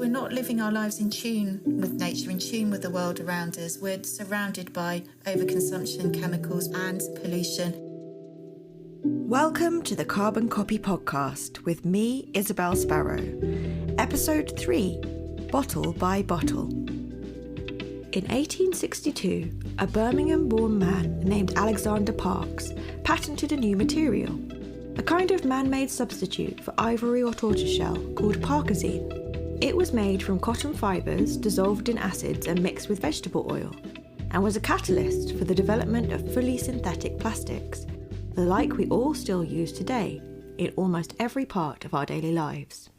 we're not living our lives in tune with nature, in tune with the world around us. We're surrounded by overconsumption, chemicals and pollution. Welcome to the Carbon Copy podcast with me, Isabel Sparrow. Episode 3, Bottle by Bottle. In 1862, a Birmingham-born man named Alexander Parkes patented a new material, a kind of man-made substitute for ivory or tortoiseshell called Parkezine. It was made from cotton fibres dissolved in acids and mixed with vegetable oil, and was a catalyst for the development of fully synthetic plastics, the like we all still use today in almost every part of our daily lives.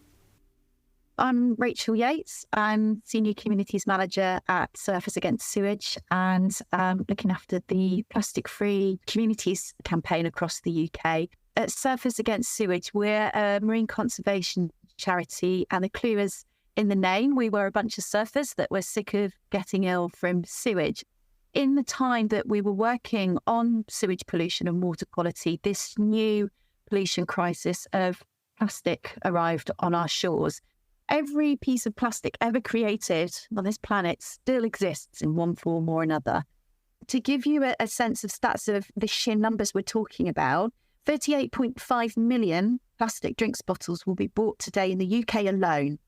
I'm Rachel Yates. I'm Senior Communities Manager at Surfers Against Sewage and looking after the Plastic Free Communities campaign across the UK. At Surfers Against Sewage, we're a marine conservation charity, and the clue is in the name. We were a bunch of surfers that were sick of getting ill from sewage. In the time that we were working on sewage pollution and water quality, this new pollution crisis of plastic arrived on our shores. Every piece of plastic ever created on this planet still exists in one form or another. To give you a sense of stats of the sheer numbers we're talking about, 38.5 million plastic drinks bottles will be bought today in the UK alone.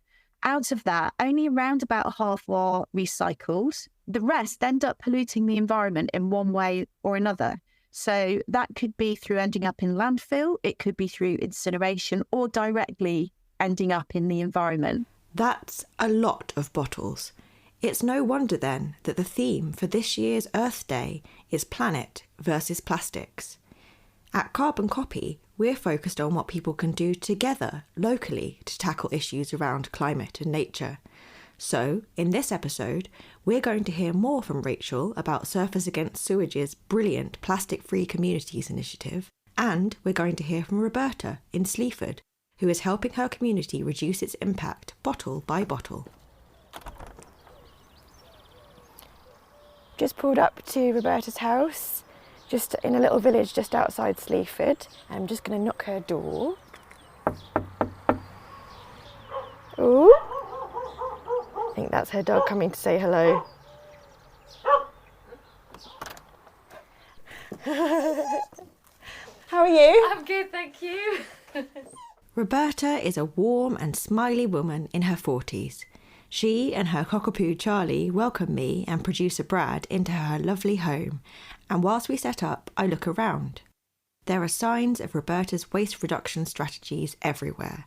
Out of that, only around about half are recycled. The rest end up polluting the environment in one way or another. So that could be through ending up in landfill, it could be through incineration, or directly ending up in the environment. That's a lot of bottles. It's no wonder then that the theme for this year's Earth Day is planet versus plastics. At Carbon Copy, we're focused on what people can do together, locally, to tackle issues around climate and nature. So, in this episode, we're going to hear more from Rachel about Surfers Against Sewage's brilliant Plastic Free Communities initiative, and we're going to hear from Roberta in Sleaford, who is helping her community reduce its impact bottle by bottle. Just pulled up to Roberta's house, just in a little village just outside Sleaford. I'm just going to knock her door. Ooh. I think that's her dog coming to say hello. How are you? I'm good, thank you. Roberta is a warm and smiley woman in her 40s. She and her cockapoo Charlie welcome me and producer Brad into her lovely home, and whilst we set up, I look around. There are signs of Roberta's waste reduction strategies everywhere,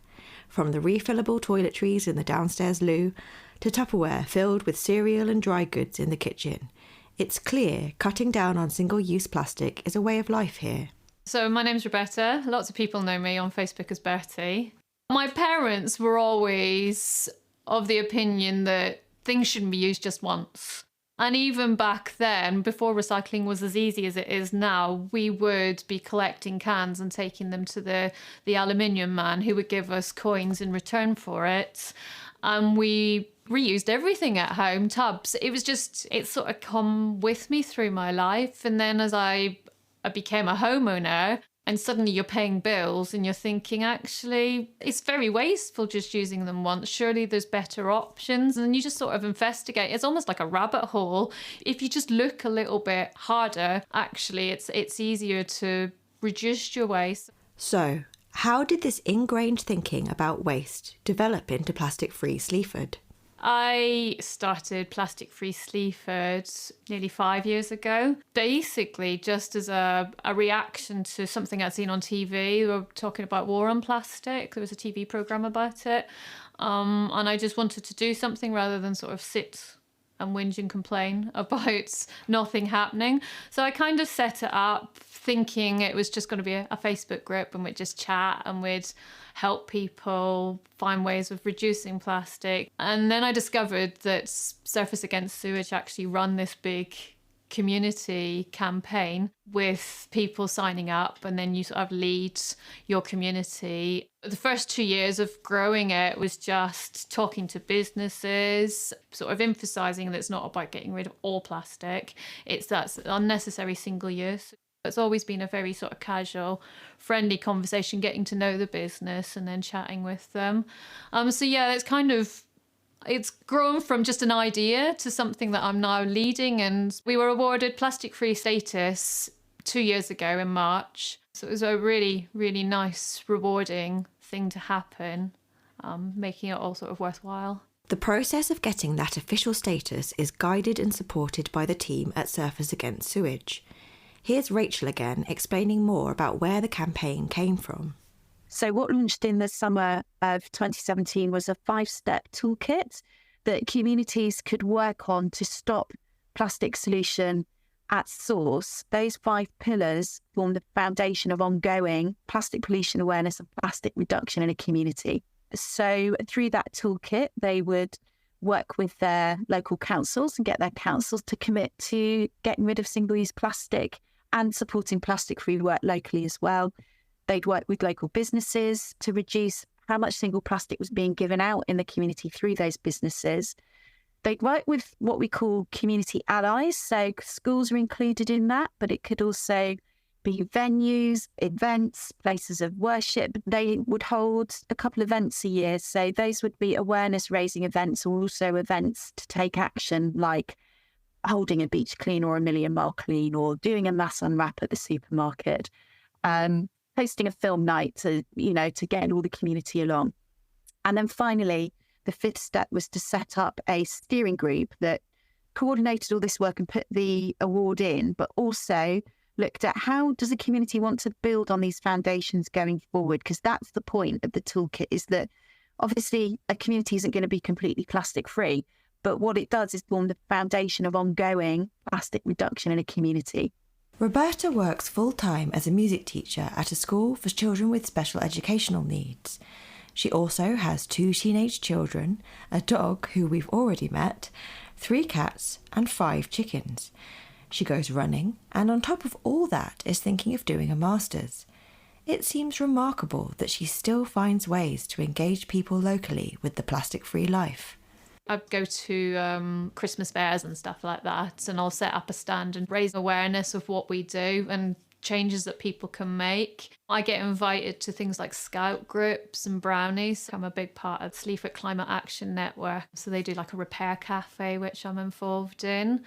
from the refillable toiletries in the downstairs loo to Tupperware filled with cereal and dry goods in the kitchen. It's clear cutting down on single-use plastic is a way of life here. So my name's Roberta. Lots of people know me on Facebook as Bertie. My parents were always of the opinion that things shouldn't be used just once. And even back then, before recycling was as easy as it is now, we would be collecting cans and taking them to the aluminium man, who would give us coins in return for it. And we reused everything at home, tubs. It sort of come with me through my life. And then as I became a homeowner, and suddenly you're paying bills and you're thinking, actually, it's very wasteful just using them once. Surely there's better options. And you just sort of investigate. It's almost like a rabbit hole. If you just look a little bit harder, actually, it's easier to reduce your waste. So, how did this ingrained thinking about waste develop into Plastic Free Sleaford? I started Plastic Free Sleaford nearly 5 years ago, basically just as a reaction to something I'd seen on TV. They were talking about war on plastic. There was a TV programme about it. And I just wanted to do something rather than sort of sit and whinge and complain about nothing happening. So I kind of set it up thinking it was just going to be a Facebook group, and we'd just chat and we'd help people find ways of reducing plastic. And then I discovered that Surfers Against Sewage actually run this big community campaign with people signing up, and then you sort of lead your community. The first 2 years of growing it was just talking to businesses, sort of emphasising that it's not about getting rid of all plastic, it's that's unnecessary single use. It's always been a very sort of casual, friendly conversation, getting to know the business and then chatting with them. So yeah, it's kind of It's grown from just an idea to something that I'm now leading, and we were awarded Plastic Free status 2 years ago in March. So it was a really, really nice, rewarding thing to happen, making it all sort of worthwhile. The process of getting that official status is guided and supported by the team at Surfers Against Sewage. Here's Rachel again explaining more about where the campaign came from. So what launched in the summer of 2017 was a 5-step toolkit that communities could work on to stop plastic pollution at source. Those 5 pillars form the foundation of ongoing plastic pollution awareness and plastic reduction in a community. So through that toolkit, they would work with their local councils and get their councils to commit to getting rid of single-use plastic and supporting plastic-free work locally as well. They'd work with local businesses to reduce how much single plastic was being given out in the community through those businesses. They'd work with what we call community allies. So schools are included in that, but it could also be venues, events, places of worship. They would hold a couple of events a year. So those would be awareness raising events, or also events to take action, like holding a beach clean or a million mile clean, or doing a mass unwrap at the supermarket. Hosting a film night to get all the community along. And then finally, the 5th step was to set up a steering group that coordinated all this work and put the award in, but also looked at how does the community want to build on these foundations going forward? Because that's the point of the toolkit, is that obviously a community isn't going to be completely plastic free, but what it does is form the foundation of ongoing plastic reduction in a community. Roberta works full-time as a music teacher at a school for children with special educational needs. She also has 2 teenage children, a dog who we've already met, 3 cats and 5 chickens. She goes running, and on top of all that is thinking of doing a master's. It seems remarkable that she still finds ways to engage people locally with the plastic-free life. I go to Christmas fairs and stuff like that, and I'll set up a stand and raise awareness of what we do and changes that people can make. I get invited to things like scout groups and brownies. I'm a big part of Sleaford Climate Action Network. So they do like a repair cafe, which I'm involved in.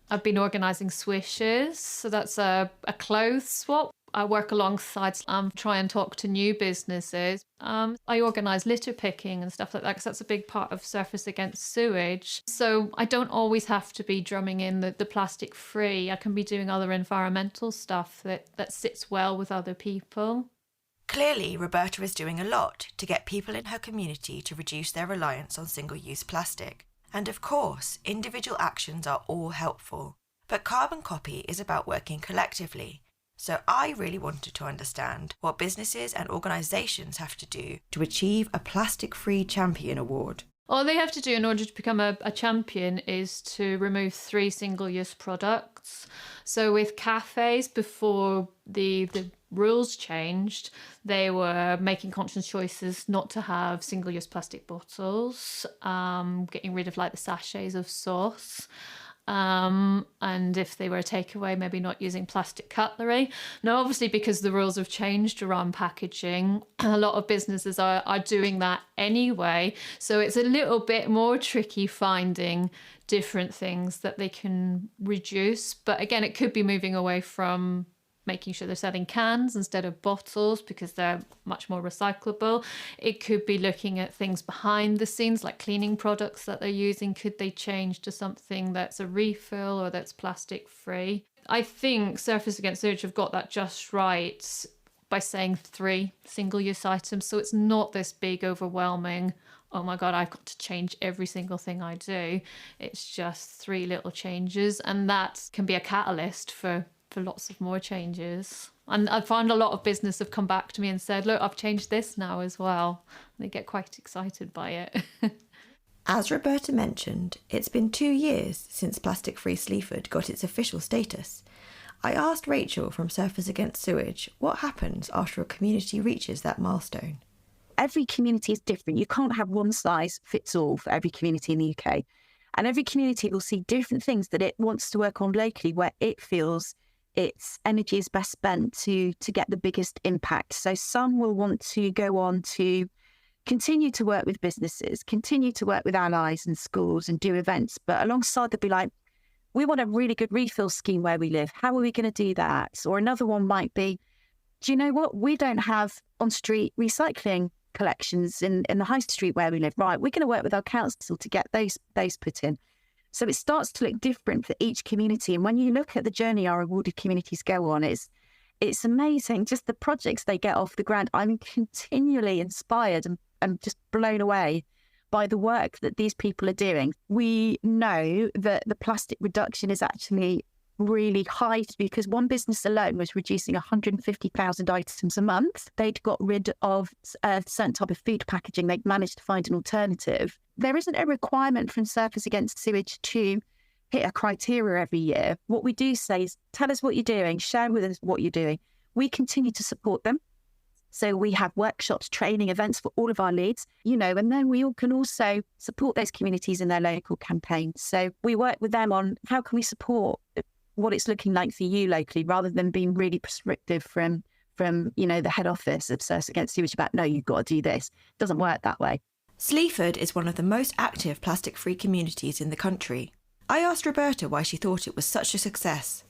I've been organising swishes, so that's a clothes swap. I work alongside, try and talk to new businesses. I organise litter picking and stuff like that, because that's a big part of Surfers Against Sewage. So I don't always have to be drumming in the plastic free. I can be doing other environmental stuff that sits well with other people. Clearly, Roberta is doing a lot to get people in her community to reduce their reliance on single-use plastic. And of course, individual actions are all helpful. But Carbon Copy is about working collectively. So I really wanted to understand what businesses and organisations have to do to achieve a plastic-free champion award. All they have to do in order to become a champion is to remove 3 single-use products. So with cafes, before the rules changed, they were making conscious choices not to have single-use plastic bottles, getting rid of like the sachets of sauce. And if they were a takeaway, maybe not using plastic cutlery. Now, obviously, because the rules have changed around packaging, a lot of businesses are doing that anyway. So it's a little bit more tricky finding different things that they can reduce. But again, it could be moving away from making sure they're selling cans instead of bottles because they're much more recyclable. It could be looking at things behind the scenes, like cleaning products that they're using. Could they change to something that's a refill or that's plastic free? I think Surfers Against Sewage have got that just right by saying 3 single-use items. So it's not this big, overwhelming, oh my God, I've got to change every single thing I do. It's just 3 little changes. And that can be a catalyst for lots of more changes. And I find a lot of business have come back to me and said, look, I've changed this now as well. And they get quite excited by it. As Roberta mentioned, it's been 2 years since Plastic Free Sleaford got its official status. I asked Rachel from Surfers Against Sewage what happens after a community reaches that milestone. Every community is different. You can't have one size fits all for every community in the UK. And every community will see different things that it wants to work on locally where it feels its energy is best spent to get the biggest impact. So some will want to go on to continue to work with businesses, continue to work with allies and schools and do events. But alongside, they'll be like, we want a really good refill scheme where we live. How are we going to do that? Or another one might be, do you know what? We don't have on-street recycling collections in the high street where we live. Right, we're going to work with our council to get those put in. So it starts to look different for each community. And when you look at the journey our awarded communities go on, it's amazing, just the projects they get off the ground. I'm continually inspired and just blown away by the work that these people are doing. We know that the plastic reduction is actually really high because one business alone was reducing 150,000 items a month. They'd got rid of a certain type of food packaging. They'd managed to find an alternative. There isn't a requirement from Surfers Against Sewage to hit a criteria every year. What we do say is, tell us what you're doing, share with us what you're doing. We continue to support them. So we have workshops, training events for all of our leads, and then we all can also support those communities in their local campaigns. So we work with them on how can we support what it's looking like for you locally, rather than being really prescriptive from the head office of Surfers Against Sewage about, no, you've got to do this. It doesn't work that way. Sleaford is one of the most active plastic-free communities in the country. I asked Roberta why she thought it was such a success.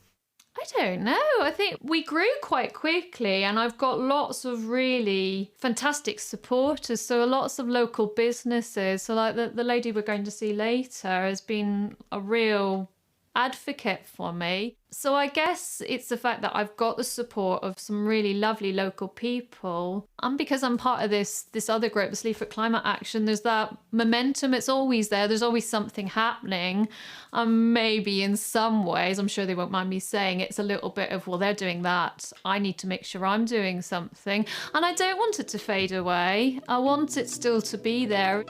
I don't know. I think we grew quite quickly, and I've got lots of really fantastic supporters. So lots of local businesses. So like the lady we're going to see later has been a real advocate for me. So I guess it's the fact that I've got the support of some really lovely local people, and because I'm part of this other group, the Sleaford Climate Action, there's that momentum. It's always there. There's always something happening. Maybe in some ways, I'm sure they won't mind me saying, it's a little bit of, well, they're doing that, I need to make sure I'm doing something. And I don't want it to fade away. I want it still to be there.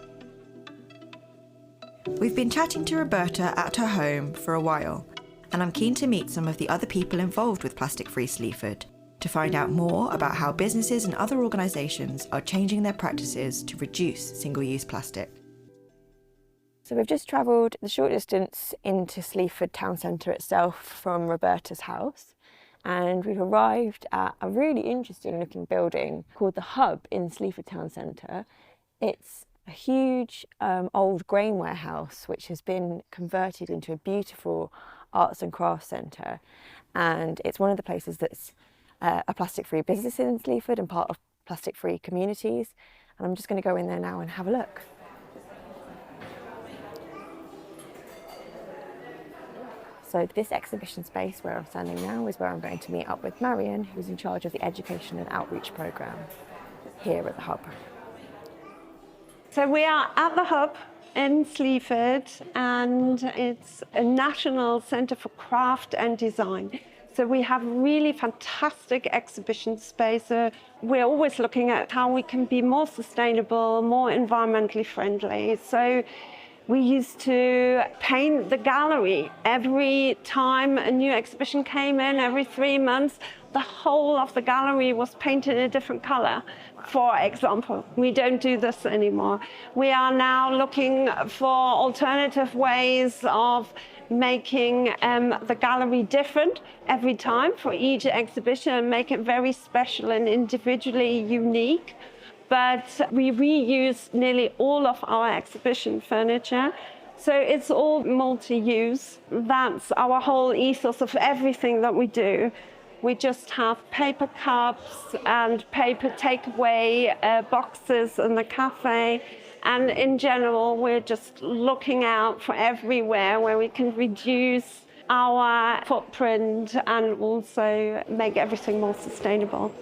We've been chatting to Roberta at her home for a while, and I'm keen to meet some of the other people involved with Plastic Free Sleaford to find out more about how businesses and other organisations are changing their practices to reduce single-use plastic. So we've just travelled the short distance into Sleaford town centre itself from Roberta's house, and we've arrived at a really interesting looking building called the Hub in Sleaford town centre. It's a huge old grain warehouse which has been converted into a beautiful arts and crafts centre, and it's one of the places that's a plastic free business in Sleaford and part of plastic free communities, and I'm just going to go in there now and have a look. So this exhibition space where I'm standing now is where I'm going to meet up with Marion, who's in charge of the education and outreach programme here at the Hub. So we are at the Hub in Sleaford, and it's a national centre for craft and design. So we have really fantastic exhibition space. We're always looking at how we can be more sustainable, more environmentally friendly. So we used to paint the gallery every time a new exhibition came in, every 3 months. The whole of the gallery was painted a different colour, for example. We don't do this anymore. We are now looking for alternative ways of making the gallery different every time for each exhibition and make it very special and individually unique. But we reuse nearly all of our exhibition furniture. So it's all multi-use. That's our whole ethos of everything that we do. We just have paper cups and paper takeaway boxes in the cafe. And in general, we're just looking out for everywhere where we can reduce our footprint and also make everything more sustainable.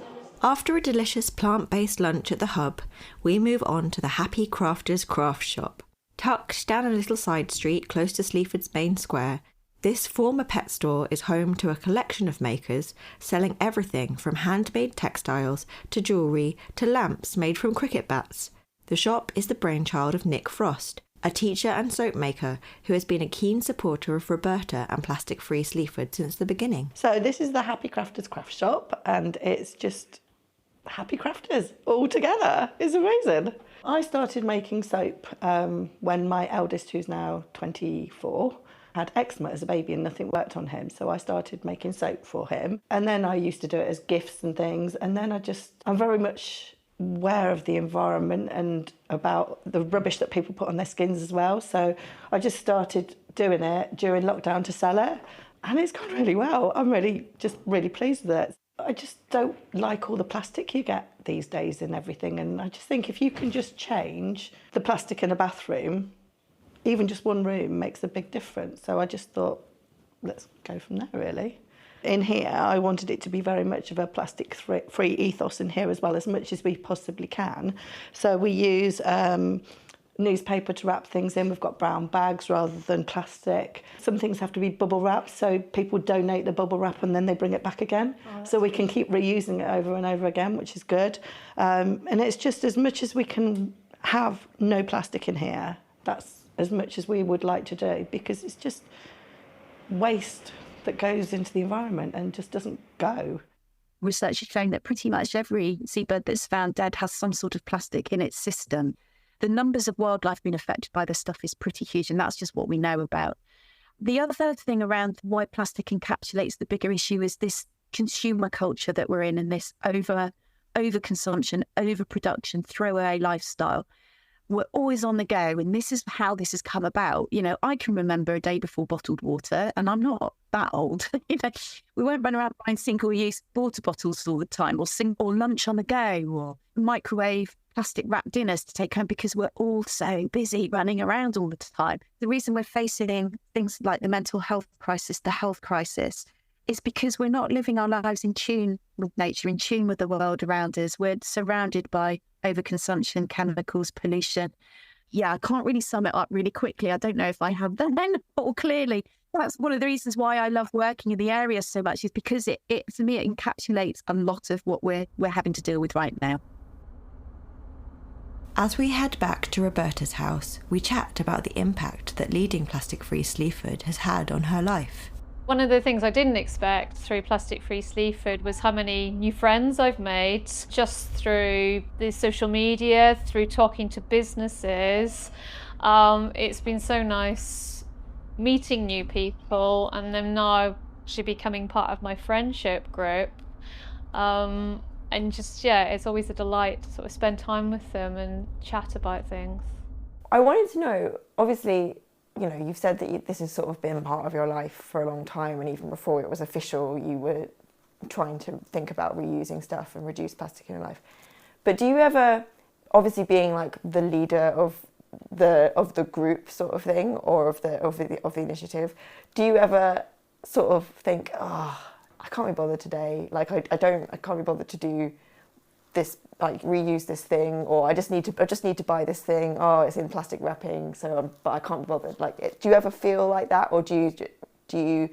After a delicious plant-based lunch at the Hub, we move on to the Happy Crafters Craft Shop. Tucked down a little side street close to Sleaford's main square, this former pet store is home to a collection of makers selling everything from handmade textiles to jewellery to lamps made from cricket bats. The shop is the brainchild of Nick Frost, a teacher and soap maker who has been a keen supporter of Roberta and Plastic Free Sleaford since the beginning. So this is the Happy Crafters Craft Shop, and it's just happy crafters all together. It's amazing. I started making soap when my eldest, who's now 24, had eczema as a baby and nothing worked on him. So I started making soap for him. And then I used to do it as gifts and things. And then I'm very much aware of the environment and about the rubbish that people put on their skins as well. So I just started doing it during lockdown to sell it, and it's gone really well. I'm really pleased with it. I just don't like all the plastic you get these days and everything, and I just think if you can just change the plastic in a bathroom, even just one room makes a big difference. So I just thought, let's go from there, really. In here, I wanted it to be very much of a plastic-free ethos in here as well, as much as we possibly can. So we use newspaper to wrap things in. We've got brown bags rather than plastic. Some things have to be bubble wrapped, so people donate the bubble wrap and then they bring it back again. So we can keep reusing it over and over again, which is good. And it's just as much as we can have no plastic in here, that's as much as we would like to do, because it's just waste that goes into the environment and just doesn't go. Research has shown that pretty much every seabird that's found dead has some sort of plastic in its system. The numbers of wildlife being affected by this stuff is pretty huge, and that's just what we know about. The other thing around why plastic encapsulates the bigger issue is this consumer culture that we're in, and this overconsumption, overproduction, throwaway lifestyle. We're always on the go, and this is how this has come about. You know, I can remember a day before bottled water, and I'm not that old. You know, we won't run around buying single-use water bottles all the time, or lunch on the go, or microwave plastic wrapped dinners to take home, because we're all so busy running around all the time. The reason we're facing things like the mental health crisis, the health crisis, is because we're not living our lives in tune with nature, in tune with the world around us. We're surrounded by overconsumption, chemicals, pollution. Yeah, I can't really sum it up really quickly. I don't know if I have then or clearly. That's one of the reasons why I love working in the area so much, is because it for me, it encapsulates a lot of what we're having to deal with right now. As we head back to Roberta's house, we chat about the impact that leading Plastic Free Sleaford has had on her life. One of the things I didn't expect through Plastic Free Sleaford was how many new friends I've made just through the social media, through talking to businesses. It's been so nice meeting new people and them now actually becoming part of my friendship group. And just, yeah, it's always a delight to sort of spend time with them and chat about things. I wanted to know, obviously, you know, you've said that this has sort of been part of your life for a long time, and even before it was official, you were trying to think about reusing stuff and reduce plastic in your life. But do you ever, obviously being like the leader of the group sort of thing, or of the initiative, do you ever sort of think, oh, I can't be bothered today, like I can't be bothered to do this, like reuse this thing, or I just need to buy this thing, oh, it's in plastic wrapping, but I can't be bothered. Like, do you ever feel like that, or do you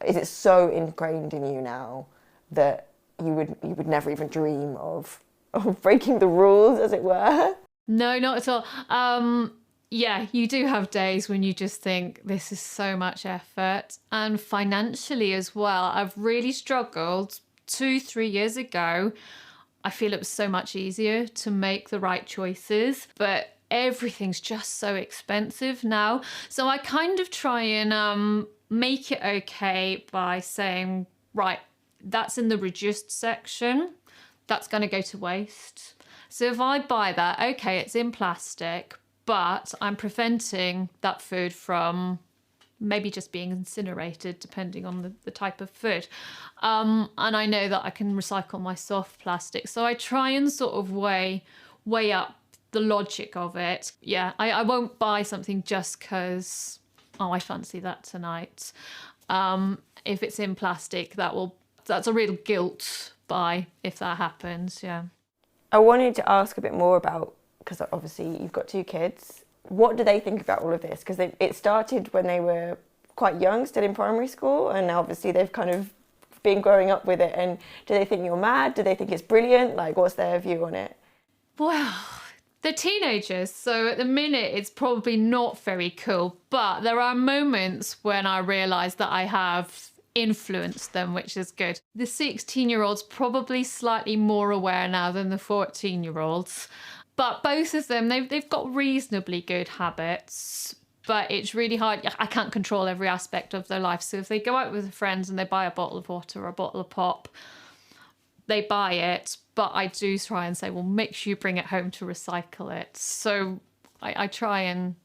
is it so ingrained in you now that you would never even dream of breaking the rules, as it were? No, not at all. Yeah, you do have days when you just think this is so much effort, and financially as well. I've really struggled 2-3 years ago. I feel it was so much easier to make the right choices, but everything's just so expensive now. So I kind of try and make it okay by saying, right, that's in the reduced section, that's going to go to waste. So if I buy that, okay, it's in plastic, but I'm preventing that food from maybe just being incinerated, depending on the type of food. And I know that I can recycle my soft plastic. So I try and sort of weigh up the logic of it. Yeah, I won't buy something just because, oh, I fancy that tonight. If it's in plastic, that's a real guilt buy if that happens, yeah. I wanted to ask a bit more about, because obviously you've got 2 kids. What do they think about all of this? Because it started when they were quite young, still in primary school, and now obviously they've kind of been growing up with it. And do they think you're mad? Do they think it's brilliant? Like, what's their view on it? Well, they're teenagers, so at the minute it's probably not very cool. But there are moments when I realise that I have influenced them, which is good. The 16-year-old's probably slightly more aware now than the 14-year-olds. But both of them, they've got reasonably good habits, but it's really hard. I can't control every aspect of their life. So if they go out with their friends and they buy a bottle of water or a bottle of pop, they buy it, but I do try and say, well, make sure you bring it home to recycle it. So I try and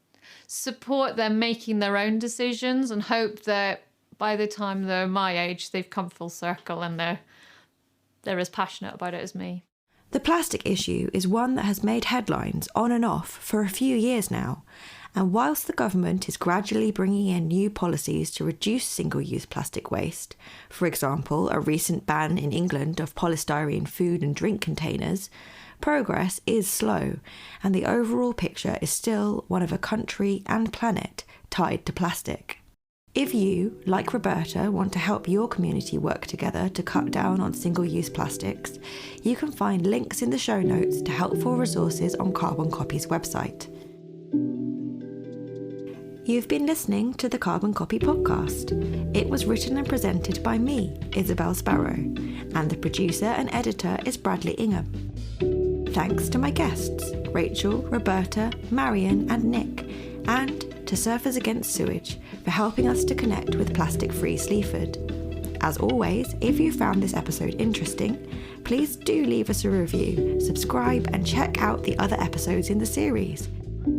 support them making their own decisions and hope that by the time they're my age, they've come full circle and they're as passionate about it as me. The plastic issue is one that has made headlines on and off for a few years now, and whilst the government is gradually bringing in new policies to reduce single-use plastic waste, for example, a recent ban in England of polystyrene food and drink containers, progress is slow, and the overall picture is still one of a country and planet tied to plastic. If you, like Roberta, want to help your community work together to cut down on single-use plastics, you can find links in the show notes to helpful resources on Carbon Copy's website. You've been listening to the Carbon Copy podcast. It was written and presented by me, Isabel Sparrow, and the producer and editor is Bradley Ingham. Thanks to my guests, Rachel, Roberta, Marion and Nick, and to Surfers Against Sewage for helping us to connect with Plastic Free Sleaford. As always, if you found this episode interesting, please do leave us a review, subscribe and check out the other episodes in the series.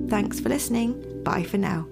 Thanks for listening. Bye for now.